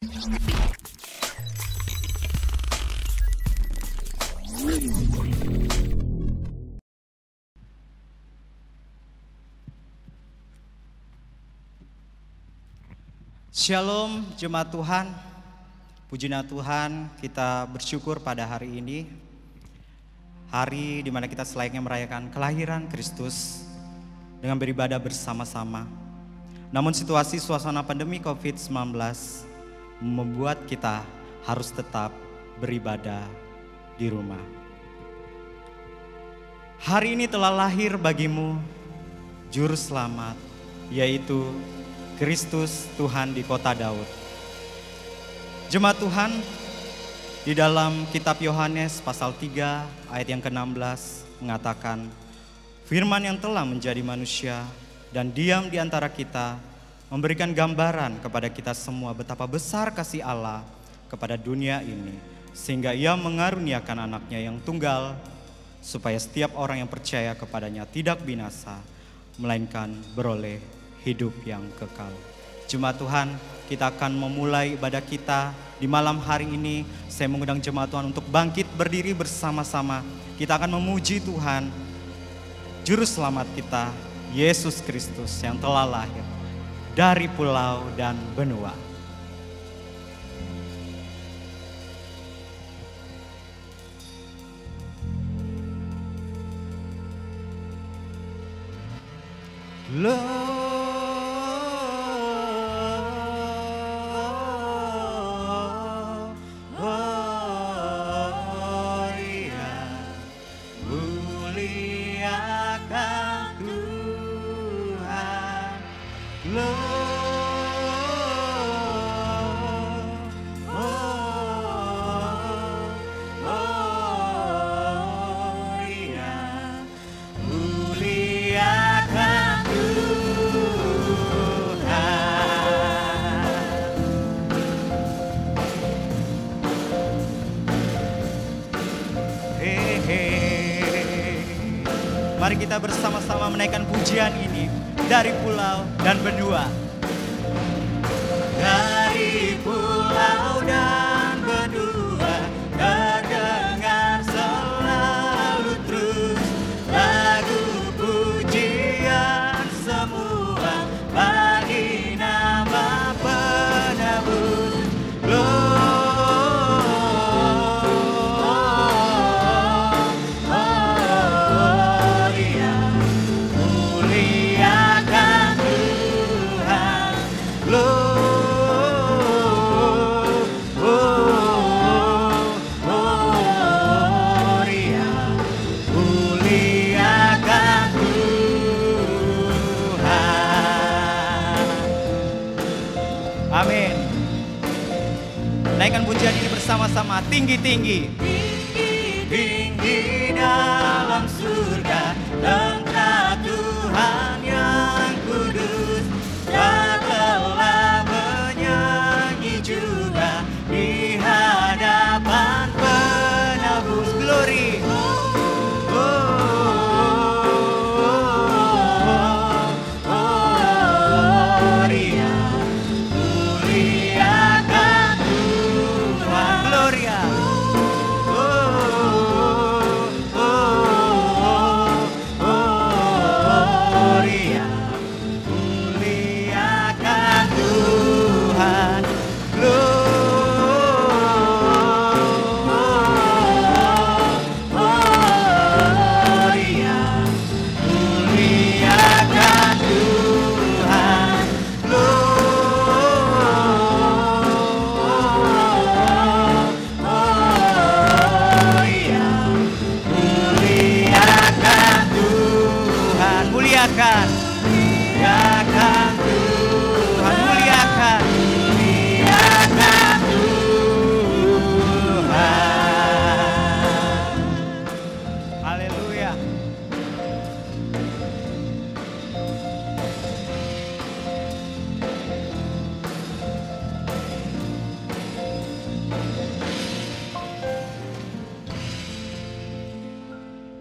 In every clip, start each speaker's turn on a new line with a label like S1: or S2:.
S1: Shalom jemaat Tuhan, puji nama Tuhan, kita bersyukur pada hari ini, hari di mana kita selayaknya merayakan kelahiran Kristus dengan beribadah bersama-sama. Namun situasi suasana pandemi COVID-19 membuat kita harus tetap beribadah di rumah. Hari ini telah lahir bagimu Juru Selamat, yaitu Kristus Tuhan di kota Daud. Jemaat Tuhan, di dalam kitab Yohanes pasal 3 ayat yang ke-16 mengatakan, firman yang telah menjadi manusia dan diam di antara kita memberikan gambaran kepada kita semua betapa besar kasih Allah kepada dunia ini, sehingga Ia mengaruniakan anaknya yang tunggal supaya setiap orang yang percaya kepadanya tidak binasa, melainkan beroleh hidup yang kekal. Jemaat Tuhan, kita akan memulai ibadah kita di malam hari ini. Saya mengundang jemaat Tuhan untuk bangkit berdiri bersama-sama. Kita akan memuji Tuhan, Juru Selamat kita, Yesus Kristus yang telah lahir dari pulau dan benua. Mari kita bersama-sama menaikkan pujian ini dari pulau dan benua. Dari pulau dan benua terdengar selalu terus lagu pujian semua bagi nama penebus. Amin. Naikkan pujian ini bersama-sama, tinggi-tinggi. Tinggi-tinggi dalam surga, tentang Tuhan yang kudus, dan telah menyanyi juga di hadapan penebus. Glory.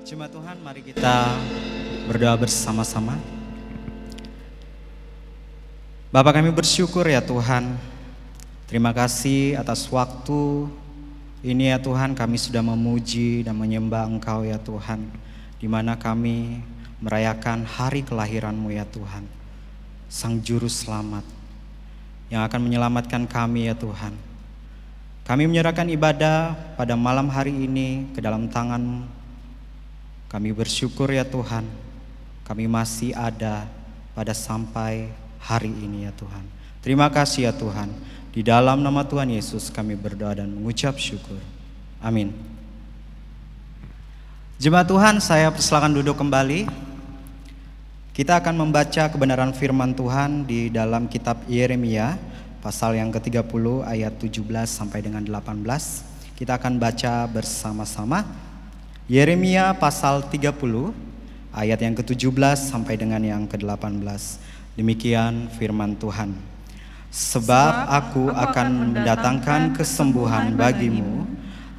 S1: Jemaat Tuhan, mari kita berdoa bersama-sama. Bapa, kami bersyukur ya Tuhan, Terima kasih atas waktu ini ya Tuhan, kami sudah memuji dan menyembah Engkau ya Tuhan, di mana kami merayakan hari kelahiran-Mu ya Tuhan, Sang Juru Selamat yang akan menyelamatkan kami ya Tuhan. Kami menyerahkan ibadah pada malam hari ini ke dalam tangan-Mu. Kami bersyukur ya Tuhan, kami masih ada pada sampai hari ini ya Tuhan. Terima kasih ya Tuhan. Di dalam nama Tuhan Yesus kami berdoa dan mengucap syukur. Amin. Jemaat Tuhan, saya persilakan duduk kembali. Kita akan membaca kebenaran firman Tuhan di dalam kitab Yeremia pasal yang ke-30 ayat 17 sampai dengan 18. Kita akan baca bersama-sama. Yeremia pasal 30 ayat yang ke-17 sampai dengan yang ke-18. Demikian firman Tuhan. Sebab aku akan mendatangkan kesembuhan bagimu,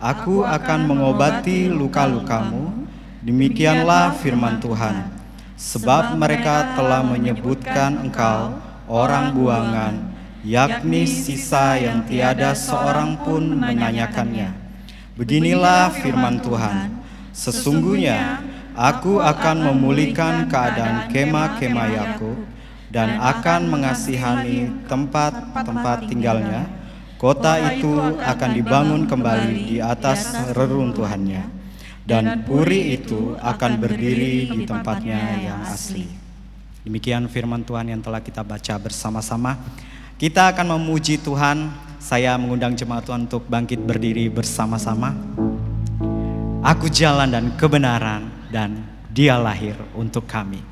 S1: aku akan mengobati luka-lukamu. Demikianlah firman Tuhan. Sebab mereka telah menyebutkan engkau orang buangan, yakni sisa yang tiada seorang pun menanyakannya. Beginilah firman Tuhan. Sesungguhnya aku akan memulihkan keadaan kemah-kemah Yakub dan akan mengasihani tempat-tempat tinggalnya. Kota itu akan dibangun kembali di atas reruntuhannya, dan puri itu akan berdiri di tempatnya yang asli. Demikian firman Tuhan yang telah kita baca bersama-sama. Kita akan memuji Tuhan. Saya mengundang jemaat Tuhan untuk bangkit berdiri bersama-sama. Aku jalan dan kebenaran, dan Dia lahir untuk kami.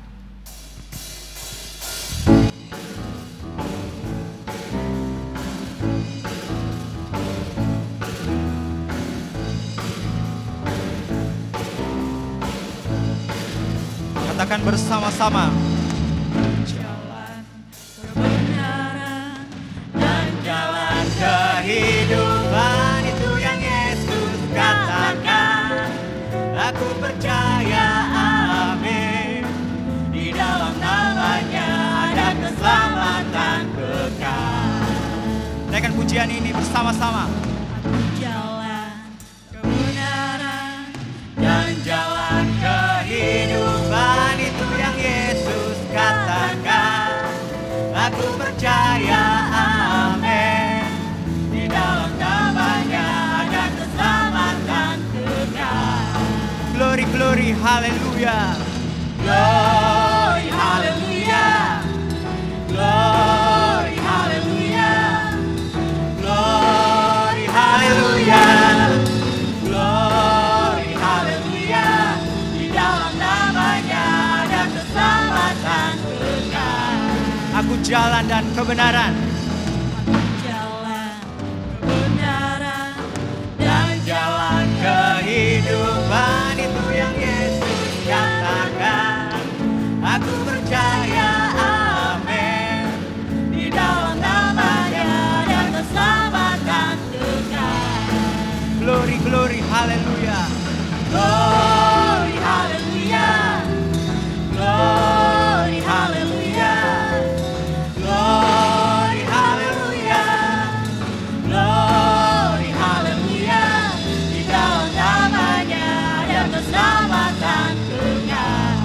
S1: Katakan bersama-sama. Jalan kebenaran dan jalan kehidupan, itu yang Yesus katakan. Aku percaya, amin. Di dalam namanya ada keselamatan kekal. Naikkan pujian ini bersama-sama. Aku jalan kebenaran dan jalan kehidupan, itu yang Yesus katakan. Aku percaya, amin. Di dalam namanya ada keselamatan kekal. Glory, glory, haleluya. Glory, haleluya. Glory, haleluya. Glory, haleluya. Glory, haleluya. Di dalam namanya ada keselamatan kekal. Aku jalan dan kebenaran. Aku jalan kebenaran dan jalan kehidupan, itu yang Yesus katakan. Aku percaya, amin. Di dalam namanya ada keselamatan kekal. Glory, glory, haleluya. Glory, haleluya. Glory, haleluya. Glory, haleluya. Glory, haleluya. Di dalam namanya ada keselamatan kekal.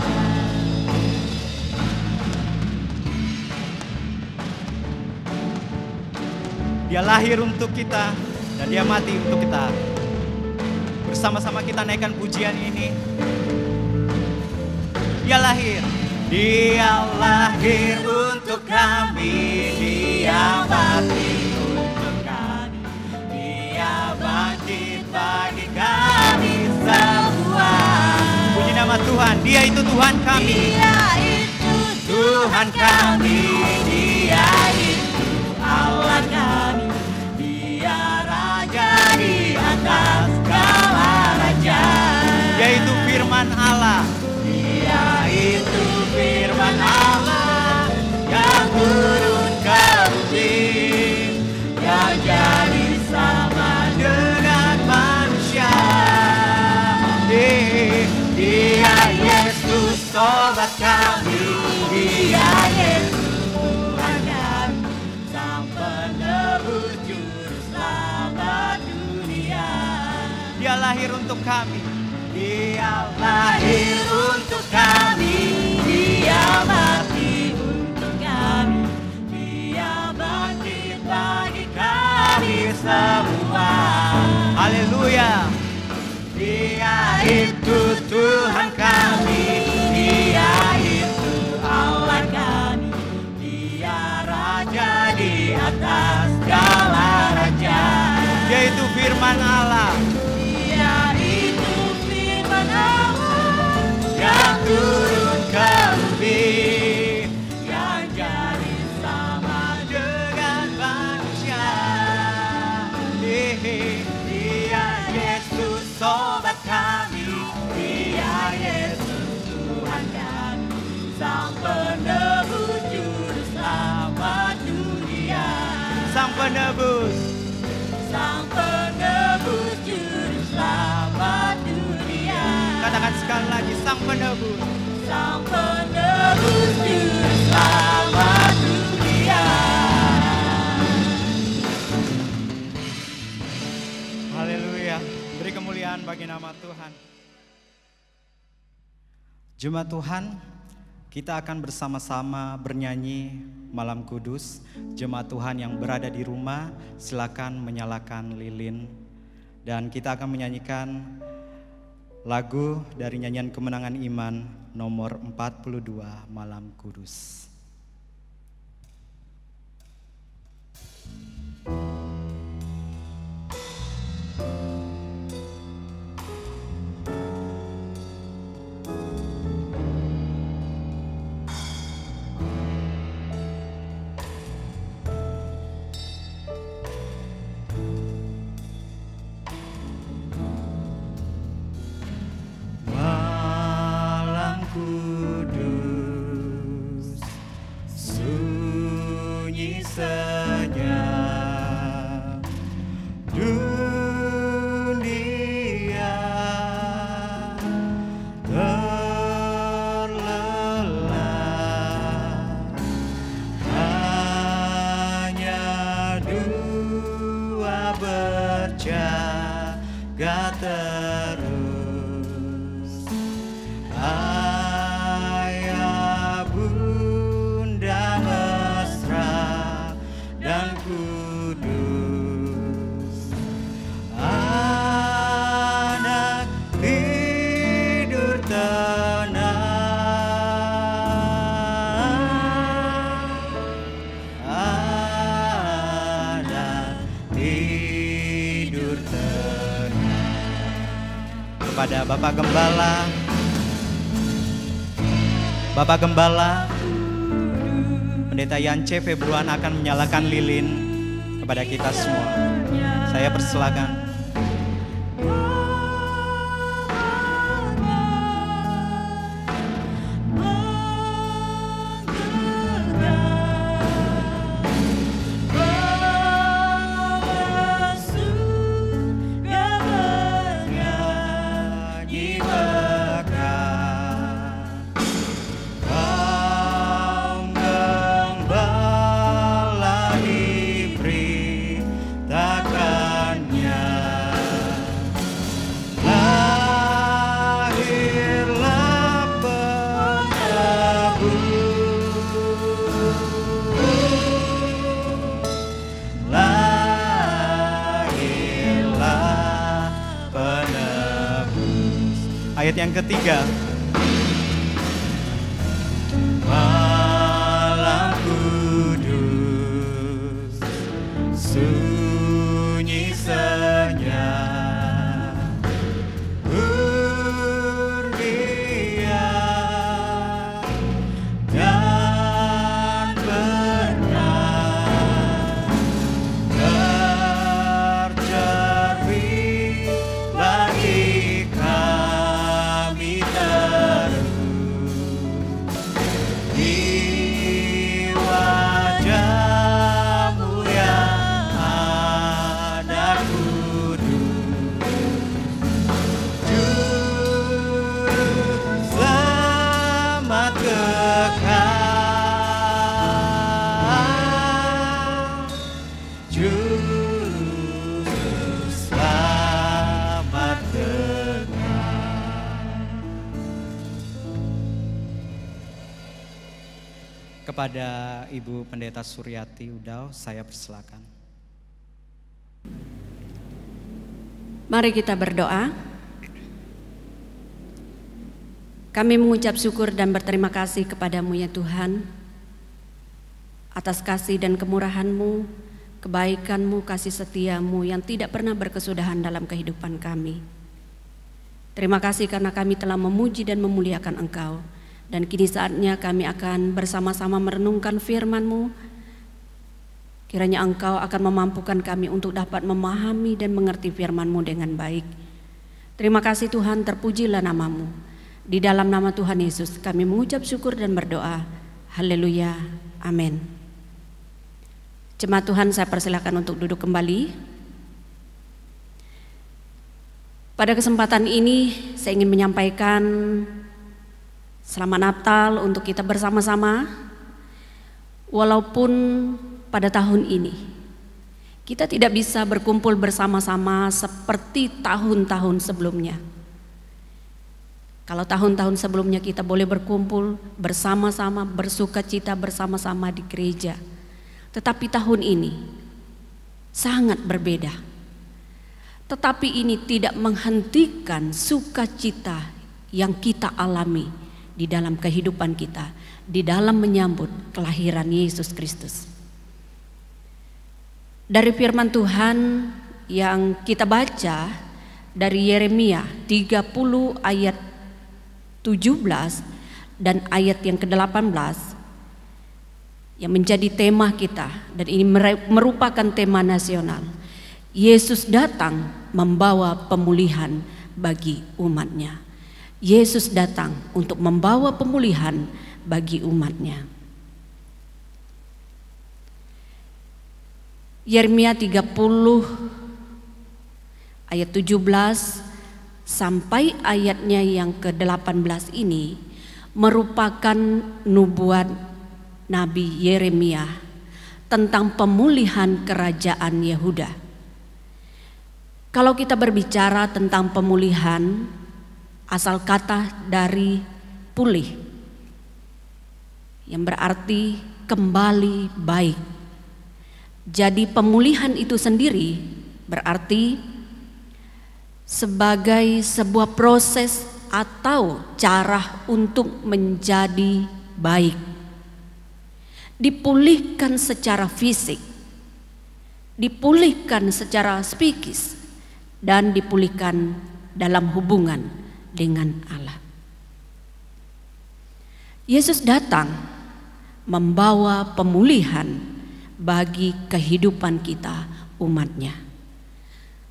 S1: Dia lahir untuk kita dan Dia mati untuk kita. Bersama-sama kita naikkan pujian ini. Dia lahir. Dia lahir untuk kami. Dia mati untuk kami. Dia bangkit bagi kami semua. Puji nama Tuhan. Dia itu Tuhan kami. Dia itu Tuhan kami. Dia itu Allah kami. Dia Raja di atas segala raja. Yaitu firman Allah. Dia itu firman Allah yang turun ke bumi, yang jadi sama dengan manusia. Dia Yesus sobat kami. Dia Yesus Tuhan kami, Sang Penebus. Dia lahir untuk kami.
S2: Dia lahir untuk kami, Dia mati untuk kami, Dia bangkit bagi kami semua.
S1: Haleluya.
S2: Dia itu Tuhan kami, Dia itu Allah kami, Dia Raja di atas segala raja.
S1: Dia itu firman Allah.
S2: Dia itu firman Allah yang turun ke bumi, yang jadi sama dengan manusia. Dia Yesus sobat kami, Dia Yesus Tuhan kami, Sang penebus juru selamat dunia.
S1: Sang penebus.
S2: Sang penebus juru selamat dunia.
S1: Katakan sekali lagi, Sang penebus.
S2: Sang penebus juru selamat dunia.
S1: Haleluya. Beri kemuliaan bagi nama Tuhan. Jemaat Tuhan, kita akan bersama-sama bernyanyi Malam Kudus. Jemaat Tuhan yang berada di rumah, silakan menyalakan lilin. Dan kita akan menyanyikan lagu dari nyanyian Kemenangan Iman nomor 42, Malam Kudus. Kepada Bapak Gembala, Pendeta Yance Februan akan menyalakan lilin kepada kita semua. Saya persilakan. Ayat yang ketiga.
S2: Malam kudus, sunyi senyap, berdiam dan berenang, tercermin lagi kami terus di wajah-Mu yang ada kudus. Juru selamat kekal, Juru selamat
S1: kepada Ibu Pendeta Suryati Udau, saya persilakan.
S3: Mari kita berdoa. Kami mengucap syukur dan berterima kasih kepadamu ya Tuhan, atas kasih dan kemurahan-Mu, kebaikan-Mu, kasih setia-Mu yang tidak pernah berkesudahan dalam kehidupan kami. Terima kasih karena kami telah memuji dan memuliakan Engkau. Dan kini saatnya kami akan bersama-sama merenungkan firman-Mu. Kiranya Engkau akan memampukan kami untuk dapat memahami dan mengerti firman-Mu dengan baik. Terima kasih Tuhan, terpujilah nama-Mu. Di dalam nama Tuhan Yesus kami mengucap syukur dan berdoa. Haleluya, amin. Jemaat Tuhan, saya persilakan untuk duduk kembali. Pada kesempatan ini saya ingin menyampaikan selamat Natal untuk kita bersama-sama. Walaupun pada tahun ini kita tidak bisa berkumpul bersama-sama seperti tahun-tahun sebelumnya. Kalau tahun-tahun sebelumnya kita boleh berkumpul bersama-sama, bersukacita bersama-sama di gereja. Tetapi tahun ini sangat berbeda. Tetapi ini tidak menghentikan sukacita yang kita alami di dalam kehidupan kita, di dalam menyambut kelahiran Yesus Kristus. Dari firman Tuhan yang kita baca dari Yeremia 30 ayat 17 dan ayat yang ke-18 yang menjadi tema kita, dan ini merupakan tema nasional. Yesus datang membawa pemulihan bagi umatnya. Yesus datang untuk membawa pemulihan bagi umatnya. Yeremia 30 ayat 17 sampai ayatnya yang ke-18 ini merupakan nubuat Nabi Yeremia tentang pemulihan kerajaan Yehuda. Kalau kita berbicara tentang pemulihan, asal kata dari pulih, yang berarti kembali baik. Jadi pemulihan itu sendiri berarti sebagai sebuah proses atau cara untuk menjadi baik. Dipulihkan secara fisik, dipulihkan secara psikis, dan dipulihkan dalam hubungan dengan Allah. Yesus datang membawa pemulihan bagi kehidupan kita umatnya.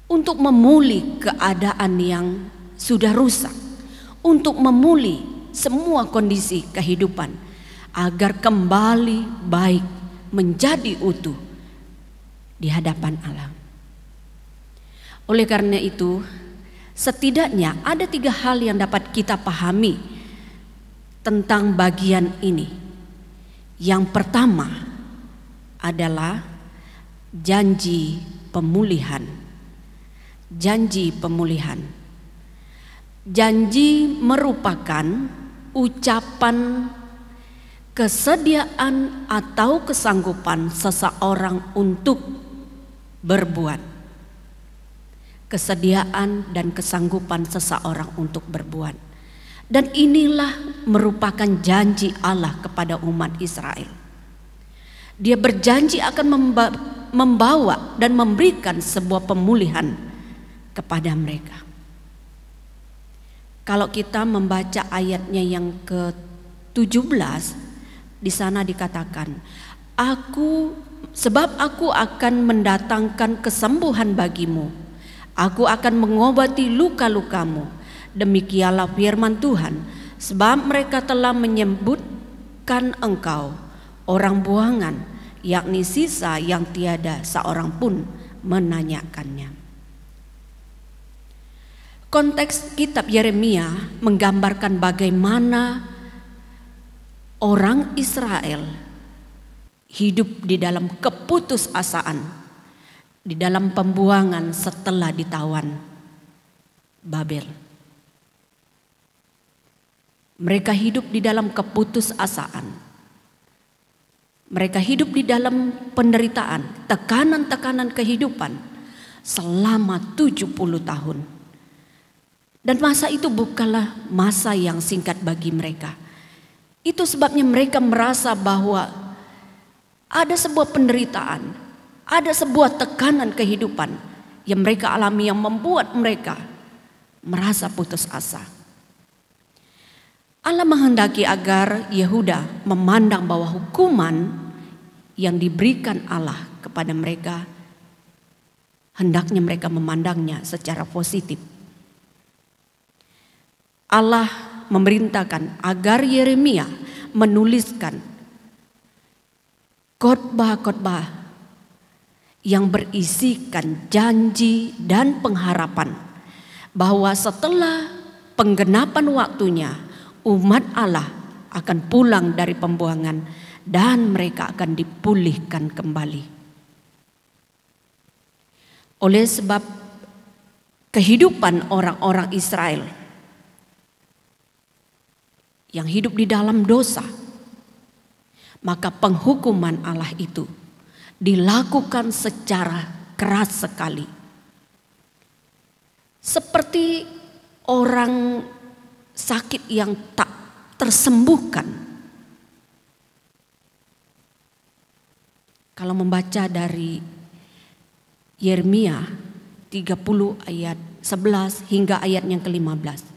S3: Untuk memulih keadaan yang sudah rusak. Untuk memulih semua kondisi kehidupan. Agar kembali baik, menjadi utuh di hadapan Allah. Oleh karena itu, setidaknya ada 3 hal yang dapat kita pahami tentang bagian ini. Yang pertama adalah janji pemulihan. Janji pemulihan. Janji merupakan ucapan kesediaan atau kesanggupan seseorang untuk berbuat. Kesediaan dan kesanggupan seseorang untuk berbuat. Dan inilah merupakan janji Allah kepada umat Israel. Dia berjanji akan membawa dan memberikan sebuah pemulihan kepada mereka. Kalau kita membaca ayatnya yang ke-17, di sana dikatakan, sebab aku akan mendatangkan kesembuhan bagimu. Aku akan mengobati luka-lukamu. Demikianlah firman Tuhan, sebab mereka telah menyebutkan engkau orang buangan, yakni sisa yang tiada seorang pun menanyakannya. Konteks kitab Yeremia menggambarkan bagaimana orang Israel hidup di dalam keputusasaan, di dalam pembuangan setelah ditawan Babel. Mereka hidup di dalam keputusasaan. Mereka hidup di dalam penderitaan, tekanan-tekanan kehidupan selama 70 tahun. Dan masa itu bukanlah masa yang singkat bagi mereka. Itu sebabnya mereka merasa bahwa ada sebuah penderitaan, ada sebuah tekanan kehidupan yang mereka alami yang membuat mereka merasa putus asa. Allah menghendaki agar Yehuda memandang bahwa hukuman yang diberikan Allah kepada mereka, hendaknya mereka memandangnya secara positif. Allah memerintahkan agar Yeremia menuliskan khotbah-khotbah yang berisikan janji dan pengharapan bahwa setelah penggenapan waktunya umat Allah akan pulang dari pembuangan dan mereka akan dipulihkan kembali. Oleh sebab kehidupan orang-orang Israel yang hidup di dalam dosa, maka penghukuman Allah itu dilakukan secara keras sekali. Seperti orang sakit yang tak tersembuhkan. Kalau membaca dari Yeremia 30 ayat 11 hingga ayat yang ke-15.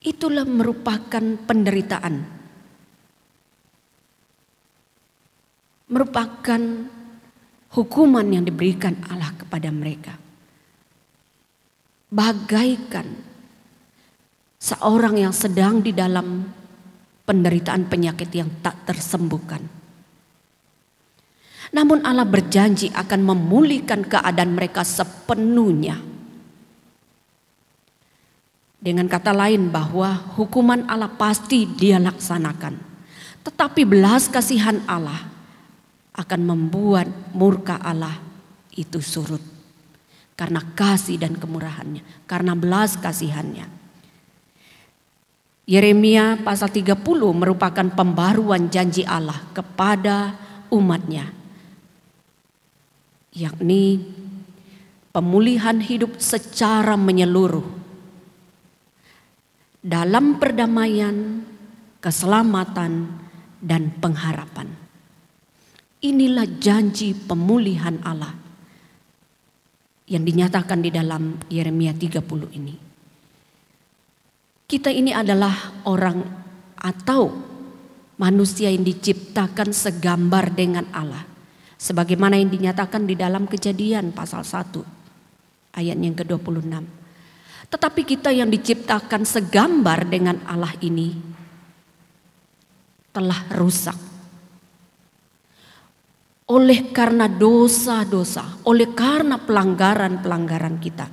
S3: Itulah merupakan penderitaan. Merupakan hukuman yang diberikan Allah kepada mereka. Bagaikan seorang yang sedang di dalam penderitaan penyakit yang tak tersembuhkan. Namun Allah berjanji akan memulihkan keadaan mereka sepenuhnya. Dengan kata lain bahwa hukuman Allah pasti Dia laksanakan. Tetapi belas kasihan Allah akan membuat murka Allah itu surut. Karena kasih dan kemurahannya. Karena belas kasihannya. Yeremia pasal 30 merupakan pembaruan janji Allah kepada umatnya. Yakni pemulihan hidup secara menyeluruh. Dalam perdamaian, keselamatan, dan pengharapan. Inilah janji pemulihan Allah yang dinyatakan di dalam Yeremia 30 ini. Kita ini adalah orang atau manusia yang diciptakan segambar dengan Allah. Sebagaimana yang dinyatakan di dalam Kejadian pasal 1 ayat yang ke-26. Tetapi kita yang diciptakan segambar dengan Allah ini telah rusak. Oleh karena dosa-dosa, oleh karena pelanggaran-pelanggaran kita.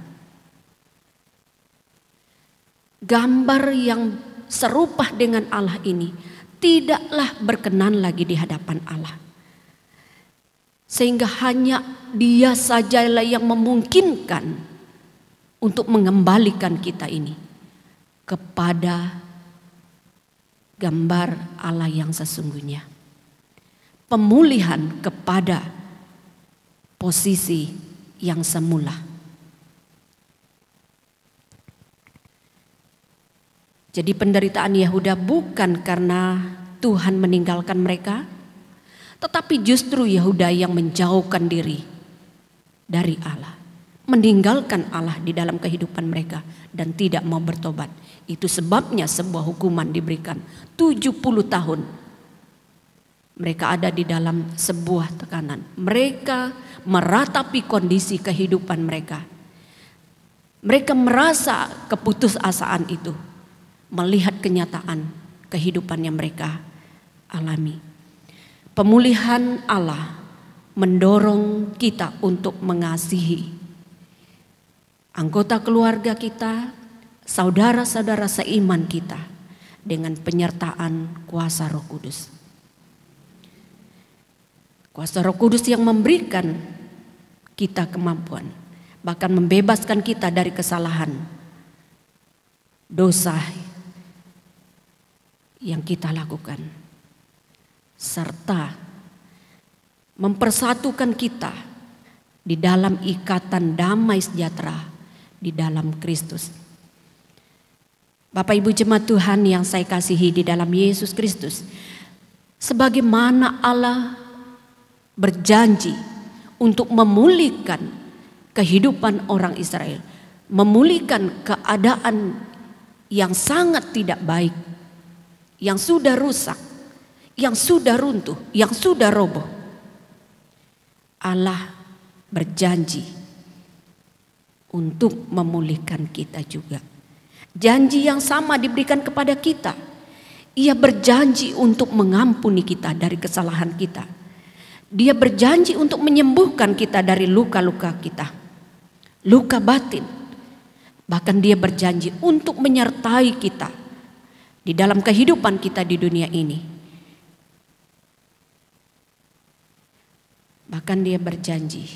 S3: Gambar yang serupa dengan Allah ini tidaklah berkenan lagi di hadapan Allah. Sehingga hanya Dia sajalah yang memungkinkan untuk mengembalikan kita ini kepada gambar Allah yang sesungguhnya. Pemulihan kepada posisi yang semula. Jadi penderitaan Yehuda bukan karena Tuhan meninggalkan mereka, tetapi justru Yehuda yang menjauhkan diri dari Allah. Meninggalkan Allah di dalam kehidupan mereka dan tidak mau bertobat. Itu sebabnya sebuah hukuman diberikan 70 tahun. Mereka ada di dalam sebuah tekanan. Mereka meratapi kondisi kehidupan mereka. Mereka merasa keputusasaan itu. Melihat kenyataan kehidupan yang mereka alami. Pemulihan Allah mendorong kita untuk mengasihi anggota keluarga kita, saudara-saudara seiman kita dengan penyertaan kuasa Roh Kudus. Kuasa Roh Kudus yang memberikan kita kemampuan, bahkan membebaskan kita dari kesalahan, dosa yang kita lakukan. serta mempersatukan kita di dalam ikatan damai sejahtera di dalam Kristus. Bapak Ibu jemaat Tuhan yang saya kasihi di dalam Yesus Kristus, sebagaimana Allah berjanji untuk memulihkan kehidupan orang Israel, memulihkan keadaan yang sangat tidak baik, yang sudah rusak, yang sudah runtuh, yang sudah roboh. Allah berjanji untuk memulihkan kita juga. Janji yang sama diberikan kepada kita. Ia berjanji untuk mengampuni kita dari kesalahan kita. Dia berjanji untuk menyembuhkan kita dari luka-luka kita, luka batin. Bahkan dia berjanji untuk menyertai kita di dalam kehidupan kita di dunia ini. Bahkan dia berjanji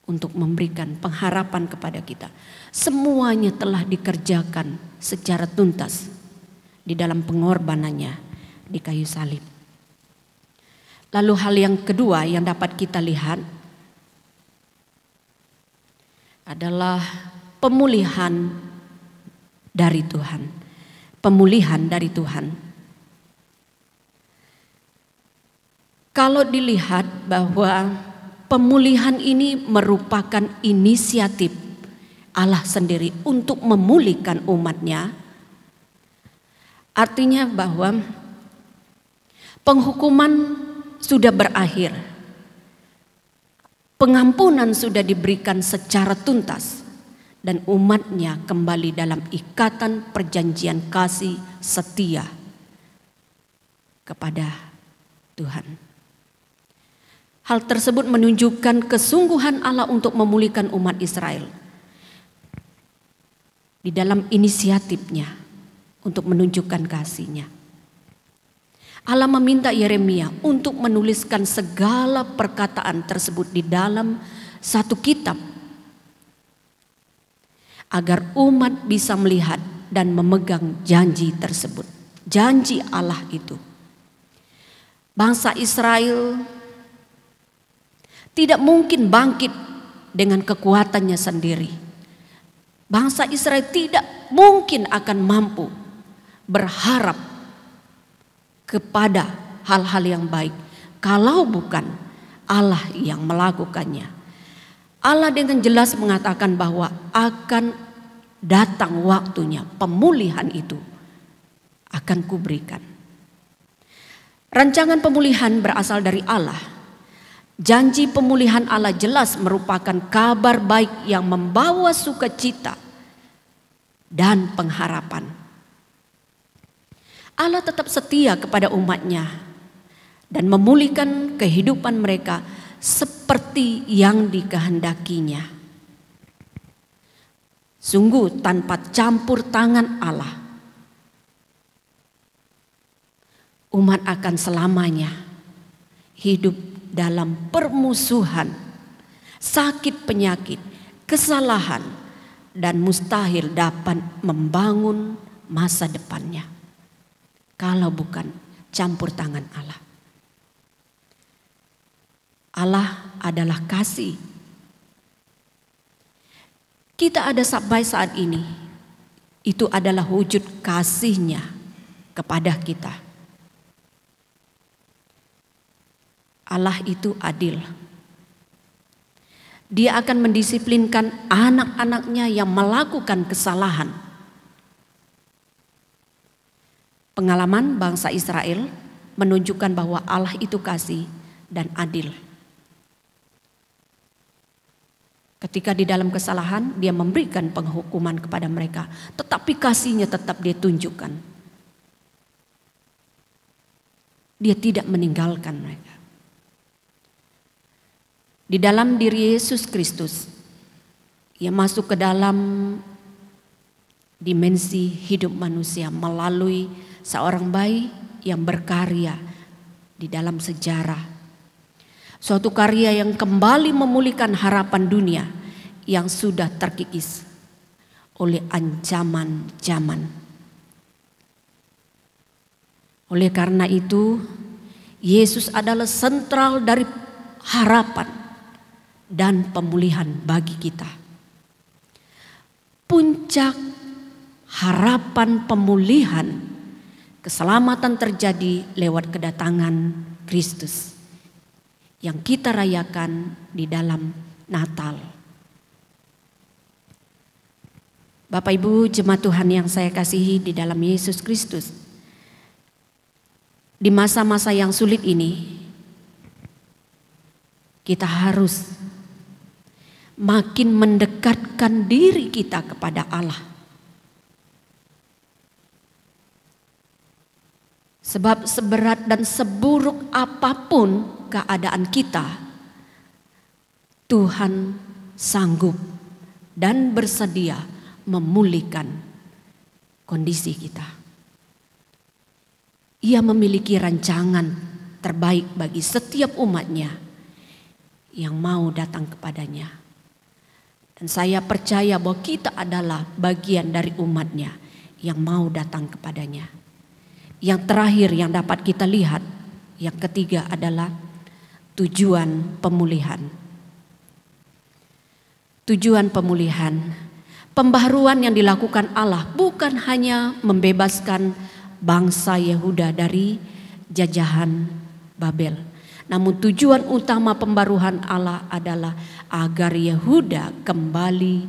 S3: untuk memberikan pengharapan kepada kita. Semuanya telah dikerjakan secara tuntas di dalam pengorbanannya di kayu salib. Lalu hal yang kedua yang dapat kita lihat adalah pemulihan dari Tuhan. Pemulihan dari Tuhan. Kalau dilihat bahwa pemulihan ini merupakan inisiatif Allah sendiri untuk memulihkan umatnya. Artinya bahwa penghukuman sudah berakhir. Pengampunan sudah diberikan secara tuntas. Dan umatnya kembali dalam ikatan perjanjian kasih setia kepada Tuhan. Hal tersebut menunjukkan kesungguhan Allah untuk memulihkan umat Israel. Di dalam inisiatifnya untuk menunjukkan kasih-Nya. Allah meminta Yeremia untuk menuliskan segala perkataan tersebut di dalam satu kitab. Agar umat bisa melihat dan memegang janji tersebut. Janji Allah itu. Bangsa Israel tidak mungkin bangkit dengan kekuatannya sendiri. Bangsa Israel tidak mungkin akan mampu berharap kepada hal-hal yang baik kalau bukan Allah yang melakukannya. Allah dengan jelas mengatakan bahwa akan datang waktunya pemulihan itu akan kuberikan. Rancangan pemulihan berasal dari Allah. Janji pemulihan Allah jelas merupakan kabar baik yang membawa sukacita dan pengharapan. Allah tetap setia kepada umatnya dan memulihkan kehidupan mereka seperti yang dikehendakinya. Sungguh tanpa campur tangan Allah, umat akan selamanya hidup dalam permusuhan, sakit penyakit, kesalahan, dan mustahil dapat membangun masa depannya. Kalau bukan campur tangan Allah. Allah adalah kasih. Kita ada sampai saat ini, itu adalah wujud kasih-Nya kepada kita. Allah itu adil. Dia akan mendisiplinkan anak-anaknya yang melakukan kesalahan. Pengalaman bangsa Israel menunjukkan bahwa Allah itu kasih dan adil. Ketika di dalam kesalahan, dia memberikan penghukuman kepada mereka. Tetapi kasih-Nya tetap dia tunjukkan. Dia tidak meninggalkan mereka. Di dalam diri Yesus Kristus, ia masuk ke dalam dimensi hidup manusia melalui seorang bayi yang berkarya di dalam sejarah. Suatu karya yang kembali memulihkan harapan dunia yang sudah terkikis oleh ancaman zaman. Oleh karena itu, Yesus adalah sentral dari harapan dan pemulihan bagi kita. Puncak harapan pemulihan keselamatan terjadi lewat kedatangan Kristus yang kita rayakan di dalam Natal. Bapak Ibu jemaat Tuhan yang saya kasihi di dalam Yesus Kristus, di masa-masa yang sulit ini kita harus makin mendekatkan diri kita kepada Allah. Sebab seberat dan seburuk apapun keadaan kita, Tuhan sanggup dan bersedia memulihkan kondisi kita. Ia memiliki rancangan terbaik bagi setiap umatnya yang mau datang kepadanya. Dan saya percaya bahwa kita adalah bagian dari umatnya yang mau datang kepadanya. Yang terakhir yang dapat kita lihat, yang ketiga adalah tujuan pemulihan. Tujuan pemulihan, pembaharuan yang dilakukan Allah bukan hanya membebaskan bangsa Yehuda dari jajahan Babel. Namun tujuan utama pembaharuan Allah adalah agar Yehuda kembali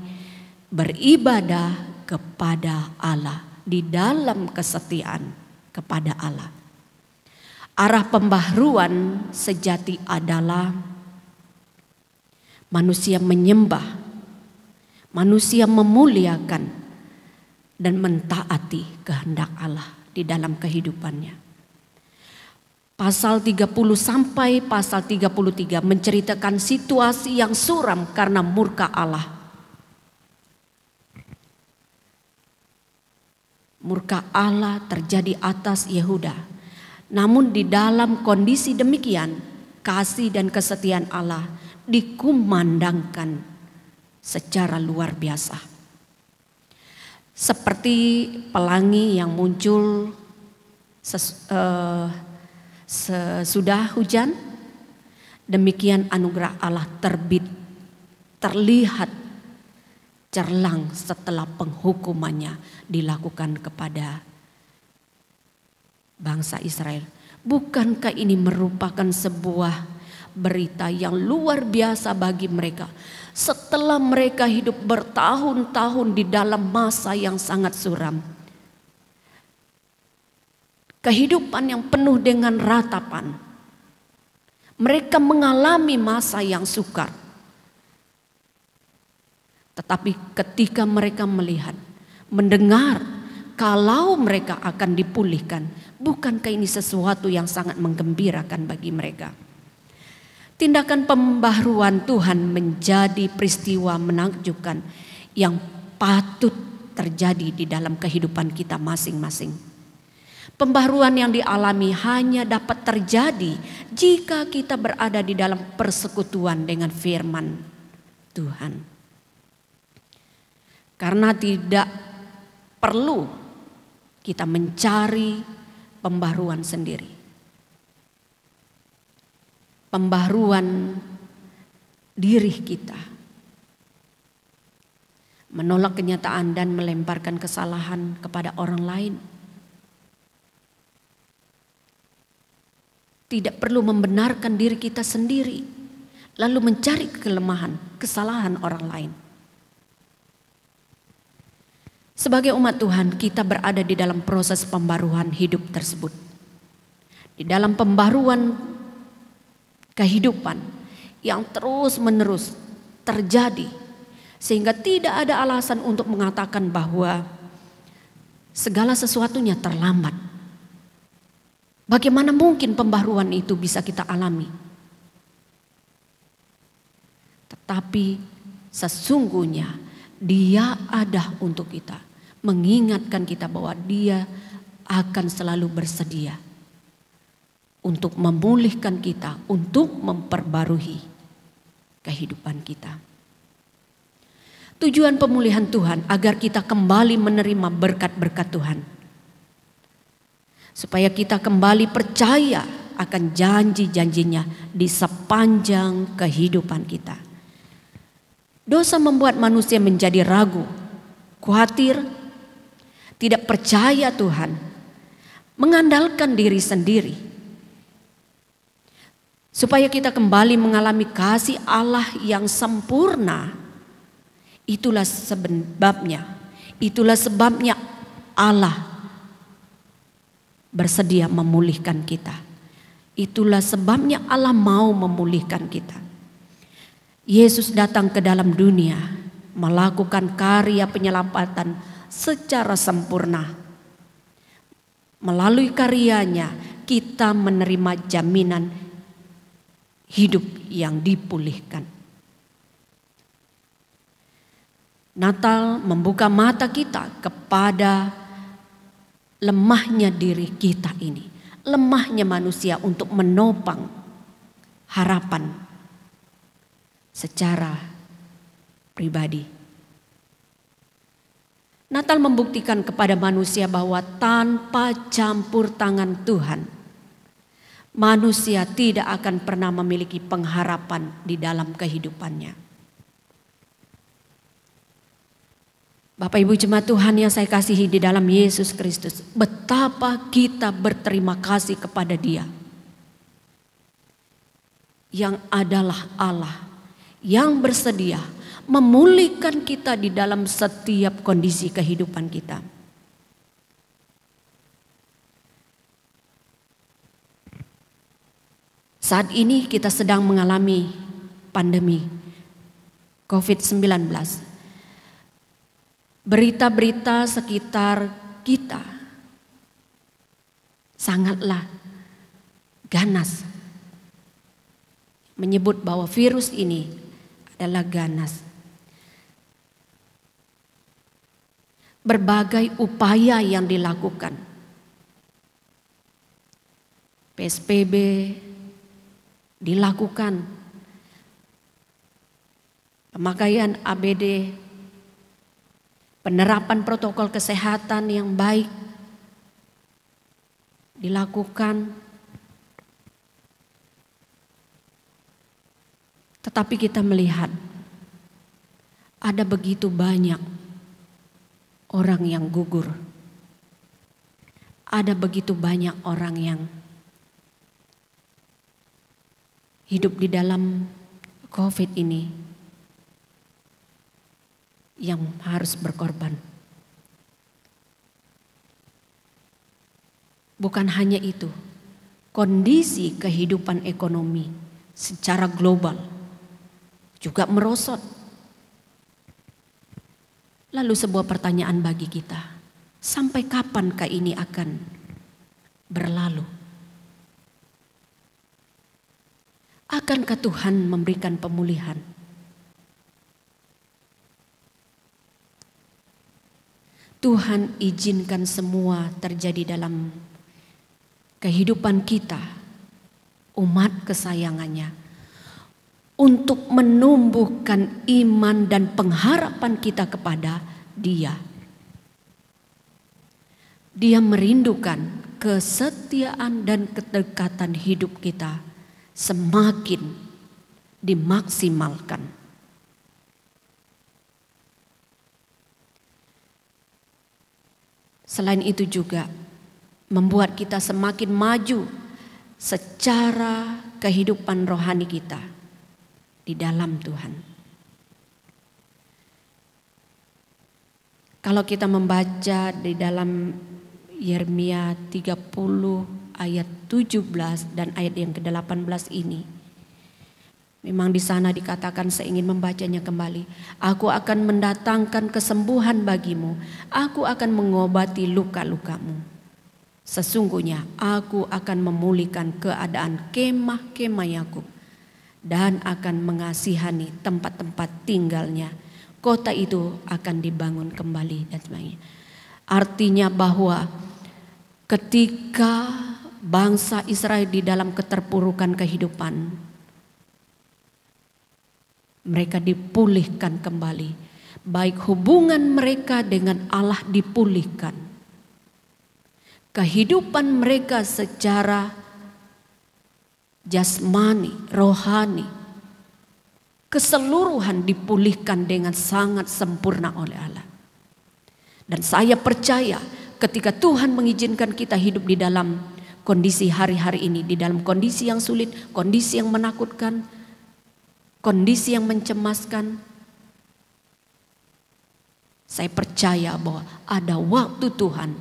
S3: beribadah kepada Allah di dalam kesetiaan kepada Allah. Arah pembaharuan sejati adalah manusia menyembah, manusia memuliakan dan mentaati kehendak Allah di dalam kehidupannya. Pasal 30 sampai pasal 33 menceritakan situasi yang suram karena murka Allah. Murka Allah terjadi atas Yehuda. Namun di dalam kondisi demikian, kasih dan kesetiaan Allah dikumandangkan secara luar biasa. Seperti pelangi yang muncul sesudah hujan, demikian anugerah Allah terbit, terlihat cerlang setelah penghukumannya dilakukan kepada bangsa Israel. Bukankah ini merupakan sebuah berita yang luar biasa bagi mereka setelah mereka hidup bertahun-tahun di dalam masa yang sangat suram. Kehidupan yang penuh dengan ratapan. Mereka mengalami masa yang sukar. Tetapi ketika mereka melihat, mendengar kalau mereka akan dipulihkan, bukankah ini sesuatu yang sangat menggembirakan bagi mereka? Tindakan pembaharuan Tuhan menjadi peristiwa menakjubkan yang patut terjadi di dalam kehidupan kita masing-masing. Pembaharuan yang dialami hanya dapat terjadi jika kita berada di dalam persekutuan dengan firman Tuhan. Karena tidak perlu kita mencari pembaharuan sendiri. Pembaharuan diri kita. Menolak kenyataan dan melemparkan kesalahan kepada orang lain. Tidak perlu membenarkan diri kita sendiri, lalu mencari kelemahan, kesalahan orang lain. Sebagai umat Tuhan, kita berada di dalam proses pembaruan hidup tersebut. Di dalam pembaruan kehidupan yang terus-menerus terjadi, sehingga tidak ada alasan untuk mengatakan bahwa segala sesuatunya terlambat. Bagaimana mungkin pembaruan itu bisa kita alami? Tetapi sesungguhnya Dia ada untuk kita, mengingatkan kita bahwa Dia akan selalu bersedia untuk memulihkan kita, untuk memperbarui kehidupan kita. Tujuan pemulihan Tuhan agar kita kembali menerima berkat-berkat Tuhan. Supaya kita kembali percaya akan janji-janjinya di sepanjang kehidupan kita. Dosa membuat manusia menjadi ragu, khawatir, tidak percaya Tuhan, mengandalkan diri sendiri. Supaya kita kembali mengalami kasih Allah yang sempurna. Itulah sebabnya Allah bersedia memulihkan kita. Itulah sebabnya Allah mau memulihkan kita. Yesus datang ke dalam dunia melakukan karya penyelamatan secara sempurna. Melalui karyanya kita menerima jaminan hidup yang dipulihkan. Natal membuka mata kita kepada lemahnya diri kita ini, lemahnya manusia untuk menopang harapan secara pribadi. Natal membuktikan kepada manusia bahwa tanpa campur tangan Tuhan, manusia tidak akan pernah memiliki pengharapan di dalam kehidupannya. Bapak Ibu jemaat Tuhan yang saya kasihi di dalam Yesus Kristus, betapa kita berterima kasih kepada Dia yang adalah Allah yang bersedia memulihkan kita di dalam setiap kondisi kehidupan kita. Saat ini kita sedang mengalami pandemi COVID-19. Berita-berita sekitar kita sangatlah ganas, menyebut bahwa virus ini adalah ganas. Berbagai upaya yang dilakukan, PSBB dilakukan, pemakaian APD, penerapan protokol kesehatan yang baik dilakukan. Tetapi kita melihat ada begitu banyak orang yang gugur. Ada begitu banyak orang yang hidup di dalam COVID ini yang harus berkorban. Bukan hanya itu, kondisi kehidupan ekonomi secara global juga merosot. Lalu sebuah pertanyaan bagi kita, sampai kapankah ini akan berlalu? Akankah Tuhan memberikan pemulihan? Tuhan izinkan semua terjadi dalam kehidupan kita, umat kesayangannya, untuk menumbuhkan iman dan pengharapan kita kepada Dia. Dia merindukan kesetiaan dan kedekatan hidup kita semakin dimaksimalkan. Selain itu juga membuat kita semakin maju secara kehidupan rohani kita di dalam Tuhan. Kalau kita membaca di dalam Yeremia 30 ayat 17 dan ayat yang ke-18 ini, memang di sana dikatakan, saya ingin membacanya kembali. Aku akan mendatangkan kesembuhan bagimu. Aku akan mengobati luka-lukamu. Sesungguhnya aku akan memulihkan keadaan kemah-kemah Yakub dan akan mengasihani tempat-tempat tinggalnya. Kota itu akan dibangun kembali dan sebagainya. Artinya bahwa ketika bangsa Israel di dalam keterpurukan kehidupan, mereka dipulihkan kembali. Baik hubungan mereka dengan Allah dipulihkan. Kehidupan mereka secara jasmani, rohani, keseluruhan dipulihkan dengan sangat sempurna oleh Allah. Dan saya percaya ketika Tuhan mengizinkan kita hidup di dalam kondisi hari-hari ini, di dalam kondisi yang sulit, kondisi yang menakutkan, kondisi yang mencemaskan, saya percaya bahwa ada waktu Tuhan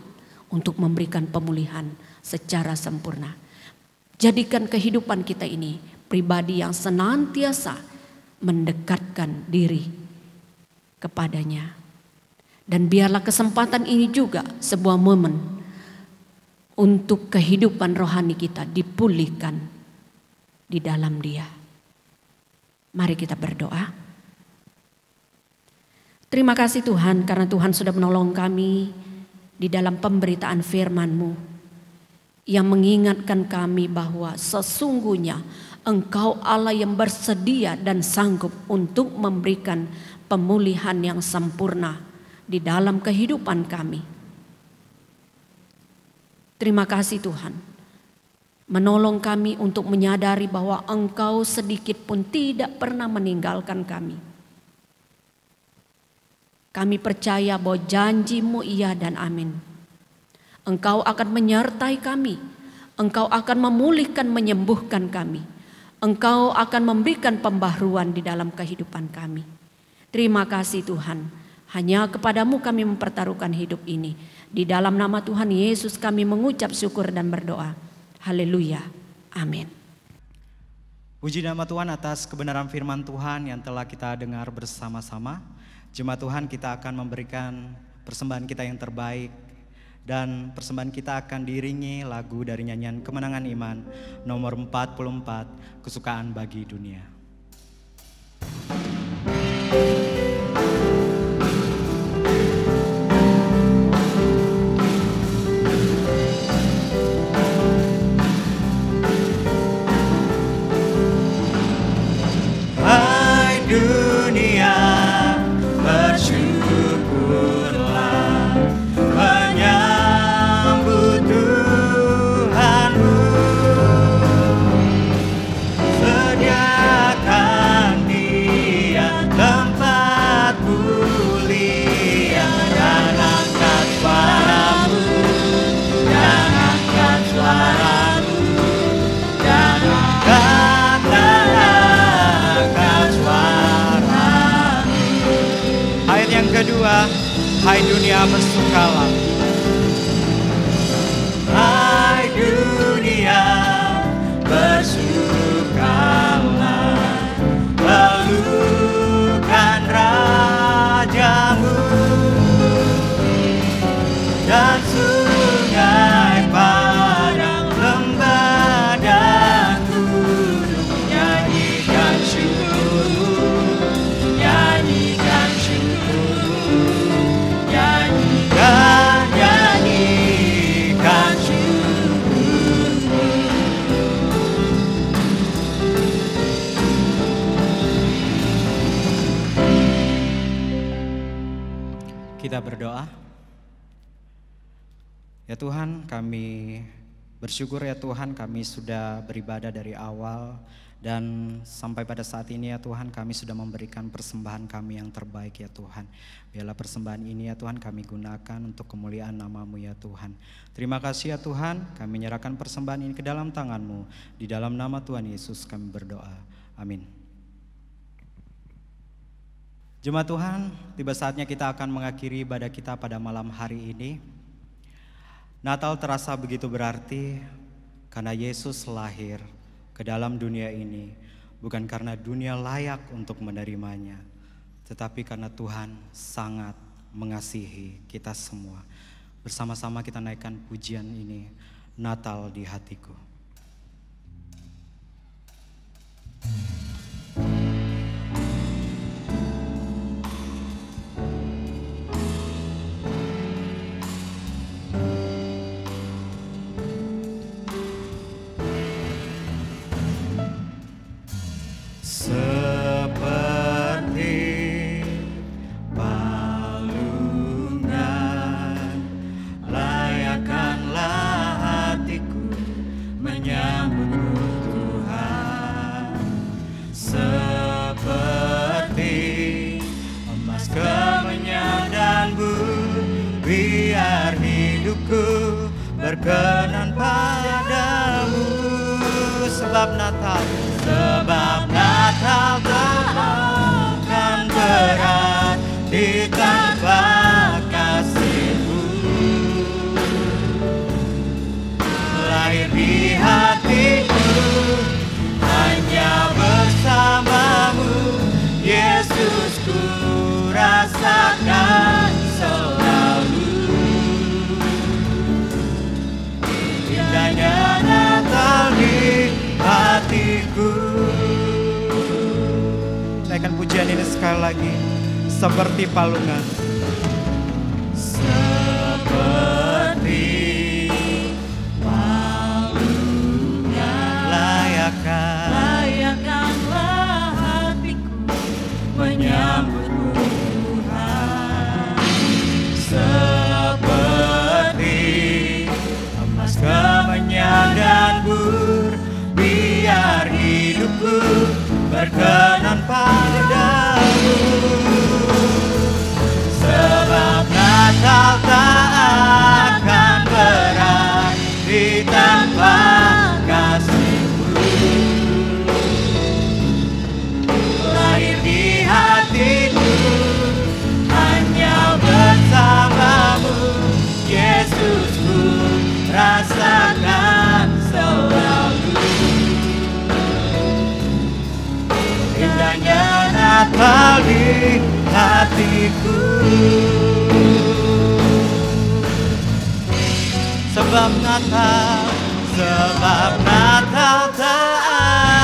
S3: untuk memberikan pemulihan secara sempurna. Jadikan kehidupan kita ini pribadi yang senantiasa mendekatkan diri kepadanya. Dan biarlah kesempatan ini juga sebuah momen untuk kehidupan rohani kita dipulihkan di dalam Dia. Mari kita berdoa. Terima kasih Tuhan karena Tuhan sudah menolong kami di dalam pemberitaan firman-Mu yang mengingatkan kami bahwa sesungguhnya Engkau Allah yang bersedia dan sanggup untuk memberikan pemulihan yang sempurna di dalam kehidupan kami. Terima kasih Tuhan, menolong kami untuk menyadari bahwa Engkau sedikit pun tidak pernah meninggalkan kami. Kami percaya bahwa janji-Mu iya dan amin. Engkau akan menyertai kami. Engkau akan memulihkan, menyembuhkan kami. Engkau akan memberikan pembaharuan di dalam kehidupan kami. Terima kasih Tuhan. Hanya kepadamu kami mempertaruhkan hidup ini. Di dalam nama Tuhan Yesus kami mengucap syukur dan berdoa. Haleluya. Amin.
S1: Puji nama Tuhan atas kebenaran firman Tuhan yang telah kita dengar bersama-sama. Jemaat Tuhan, kita akan memberikan persembahan kita yang terbaik. Dan persembahan kita akan diiringi lagu dari nyanyian Kemenangan Iman nomor 44, Kesukaan Bagi Dunia.
S2: Hai dunia, bersyukurlah menyambut Tuhanmu. Sediakan Dia tempat mulia, dan angkat suaramu, dan angkat suaramu, dan angkat suaramu.
S1: Ayat yang kedua, hai dunia bersukalah.
S2: Hai dunia, bersukalah, pelukan Rajamu, dan sungai padang, lembah dan gunung, nyanyikan syukur-Mu, nyanyikan syukur-Mu, nyanyikan syukur-Mu.
S1: Kita berdoa. Ya Tuhan, kami bersyukur ya Tuhan, kami sudah beribadah dari awal dan sampai pada saat ini ya Tuhan, kami sudah memberikan persembahan kami yang terbaik ya Tuhan. Biarlah persembahan ini ya Tuhan kami gunakan untuk kemuliaan nama-Mu ya Tuhan. Terima kasih ya Tuhan, kami menyerahkan persembahan ini ke dalam tangan-Mu. Di dalam nama Tuhan Yesus kami berdoa. Amin. Jemaat Tuhan, tiba saatnya kita akan mengakhiri ibadah kita pada malam hari ini. Natal terasa begitu berarti karena Yesus lahir ke dalam dunia ini bukan karena dunia layak untuk menerimanya, tetapi karena Tuhan sangat mengasihi kita semua. Bersama-sama kita naikkan pujian ini, Natal di Hatiku.
S2: Seperti palungan, layakkanlah hatiku menyambut Tuhan.
S1: emas kemenyan dan bur, biar hidupku berkenan padamu. Sebab Natal tak akan berarti tanpa kasih-Mu. Lahir di hatiku hanya bersama-Mu, Yesus, ku rasakan selalu. Indahnya Natal di hatiku. Naikkan pujian ini sekali lagi, seperti palungan. Seperti palungan, layakkanlah hatiku menyambutmu Tuhan. Seperti emas kemenyan dan bur, biar hidupku berkenan padamu. Sebab Natal tak akan berarti tanpa kasih-Mu. Lahir di hatiku hanya bersama-Mu, Yesus, ku rasakan selalu. Indahnya Natal di hatiku. Sebab Natal tak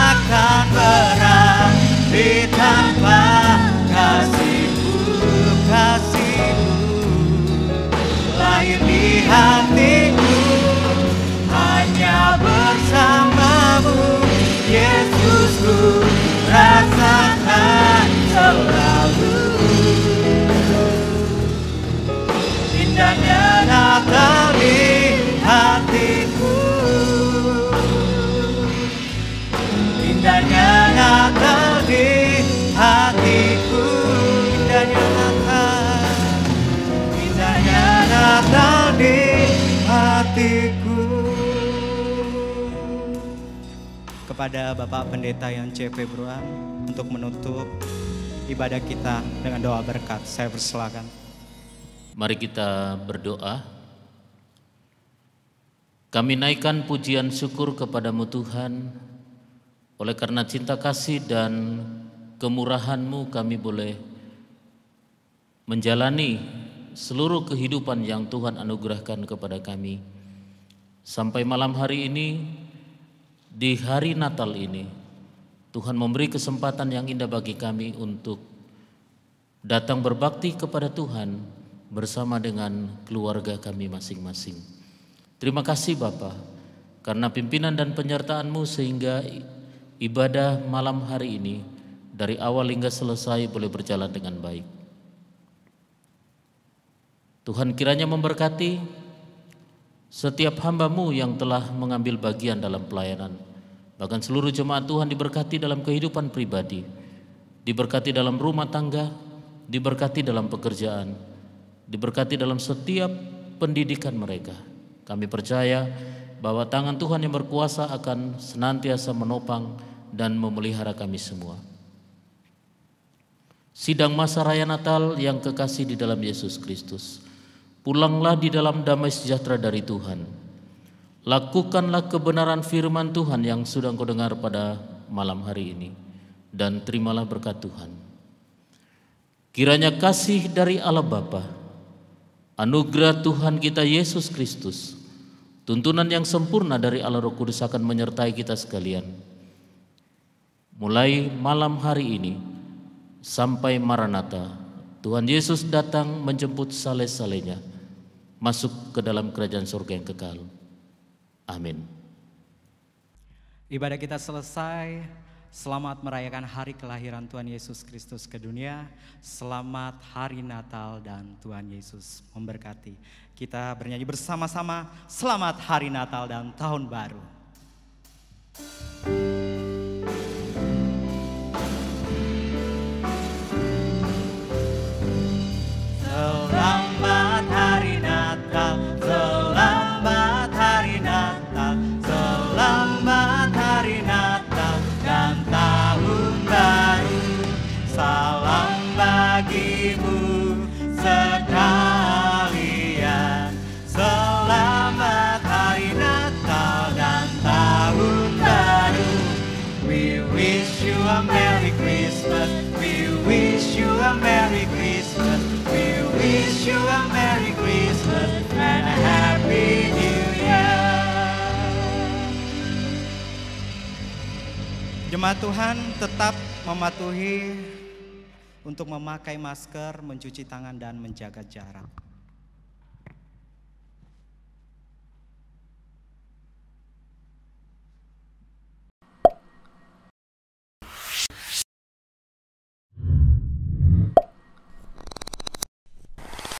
S1: akan berarti tanpa kasih-Mu, kasih-Mu. Lahir di hatiku hanya bersama-Mu, Yesus, ku rasakan selalu. Indahnya Natal di hatiku. Indahnya Natal di hatiku. Indahnya Natal. Indahnya Natal di hatiku. Kepada Bapak Pendeta yang C. Februar untuk menutup ibadah kita dengan doa berkat, saya persilakan.
S4: Mari kita berdoa. Kami naikkan pujian syukur kepadamu Tuhan, oleh karena cinta kasih dan kemurahan-Mu kami boleh menjalani seluruh kehidupan yang Tuhan anugerahkan kepada kami. Sampai malam hari ini, di hari Natal ini, Tuhan memberi kesempatan yang indah bagi kami untuk datang berbakti kepada Tuhan bersama dengan keluarga kami masing-masing. Terima kasih Bapa, karena pimpinan dan penyertaan-Mu sehingga ibadah malam hari ini dari awal hingga selesai boleh berjalan dengan baik. Tuhan kiranya memberkati setiap hamba-Mu yang telah mengambil bagian dalam pelayanan. Bahkan seluruh jemaat Tuhan diberkati dalam kehidupan pribadi, diberkati dalam rumah tangga, diberkati dalam pekerjaan, diberkati dalam setiap pendidikan mereka. Kami percaya bahwa tangan Tuhan yang berkuasa akan senantiasa menopang dan memelihara kami semua. Sidang masa raya Natal yang kekasih di dalam Yesus Kristus, pulanglah di dalam damai sejahtera dari Tuhan. Lakukanlah kebenaran firman Tuhan yang sudah engkau dengar pada malam hari ini, dan terimalah berkat Tuhan. Kiranya kasih dari Allah Bapa, anugerah Tuhan kita Yesus Kristus, tuntunan yang sempurna dari Allah Roh Kudus akan menyertai kita sekalian. Mulai malam hari ini sampai Maranatha, Tuhan Yesus datang menjemput saleh-salehnya masuk ke dalam kerajaan surga yang kekal. Amin.
S1: Ibadah kita selesai. Selamat merayakan hari kelahiran Tuhan Yesus Kristus ke dunia. Selamat hari Natal dan Tuhan Yesus memberkati. Kita bernyanyi bersama-sama, selamat hari Natal dan Tahun Baru. Natal, selamat hari Natal, selamat hari Natal dan tahun baru. Salam bagimu sekalian, selamat hari Natal dan tahun baru. We wish you a Merry Christmas, we wish you a Merry Christmas, we wish you a Merry Christmas and a Happy New Year. Jemaat Tuhan tetap mematuhi untuk memakai masker, mencuci tangan dan menjaga jarak.